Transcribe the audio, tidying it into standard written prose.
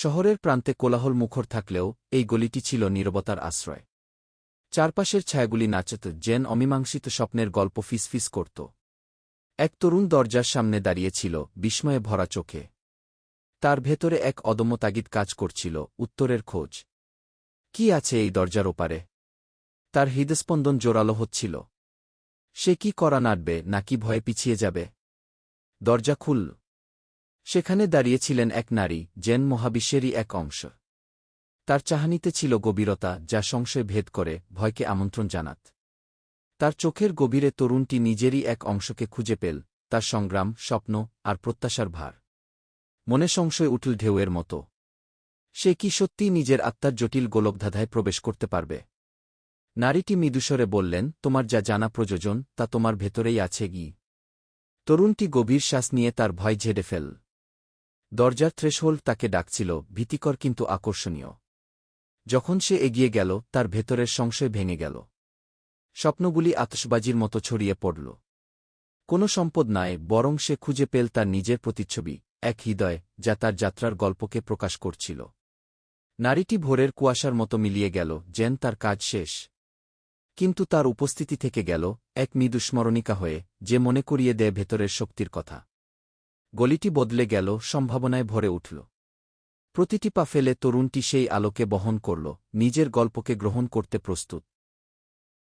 শহরের প্রান্তে কোলাহল মুখর থাকলেও এই গলিটি ছিল নীরবতার আশ্রয়। চারপাশের ছায়াগুলি নাচত, জেন অমীমাংসিত স্বপ্নের গল্প ফিসফিস করত। এক তরুণ দরজার সামনে দাঁড়িয়েছিল, বিস্ময়ে ভরা চোখে। তার ভেতরে এক অদম্য তাগিদ কাজ করছিল, উত্তরের খোঁজ। কি আছে এই দরজার ওপারে? তার হৃদস্পন্দন জোরালো হচ্ছিল। সে কি করা নাড়বে, নাকি ভয়ে পিছিয়ে যাবে? দরজা খুলল। সেখানে দাঁড়িয়েছিলেন এক নারী, জেন মহাবিশ্বেরই এক অংশ। তার চাহনিতে ছিল গভীরতা, যা সংশয় ভেদ করে, ভয়কে আমন্ত্রণ জানাত। তার চোখের গভীরে তরুণটি নিজেরই এক অংশকে খুঁজে পেল, তার সংগ্রাম, স্বপ্ন আর প্রত্যাশার ভার। মনে সংশয় উঠল ঢেউয়ের মতো। সে কি সত্যিই নিজের আত্মার জটিল গোলকধাঁধায় প্রবেশ করতে পারবে? নারীটি মৃদুস্বরে বললেন, তোমার যা জানা প্রয়োজন তা তোমার ভেতরেই আছে গি। তরুণটি গভীর শ্বাস নিয়ে তার ভয় ঝেড়ে ফেল। দরজার থ্রেশহোল্ড তাকে ডাকছিল, ভীতিকর কিন্তু আকর্ষণীয়। যখন সে এগিয়ে গেল, তার ভেতরের সংশয় ভেঙে গেল। স্বপ্নগুলি আতশবাজির মতো ছড়িয়ে পড়ল। কোনো সম্পদ নয়, বরং সে খুঁজে পেল তার নিজের প্রতিচ্ছবি, এক হৃদয়, যা তার যাত্রার গল্পকে প্রকাশ করছিল। নারীটি ভোরের কুয়াশার মতো মিলিয়ে গেল, যেন তার কাজ শেষ। কিন্তু তার উপস্থিতি থেকে গেল, এক মৃদু স্মরণিকা হয়ে, যে মনে করিয়ে দেয় ভেতরের শক্তির কথা। গলিটি বদলে গেল, সম্ভাবনায় ভরে উঠল। প্রতিটি পা ফেলে তরুণটি সেই আলোকে বহন করল, নিজের গল্পকে গ্রহণ করতে প্রস্তুত।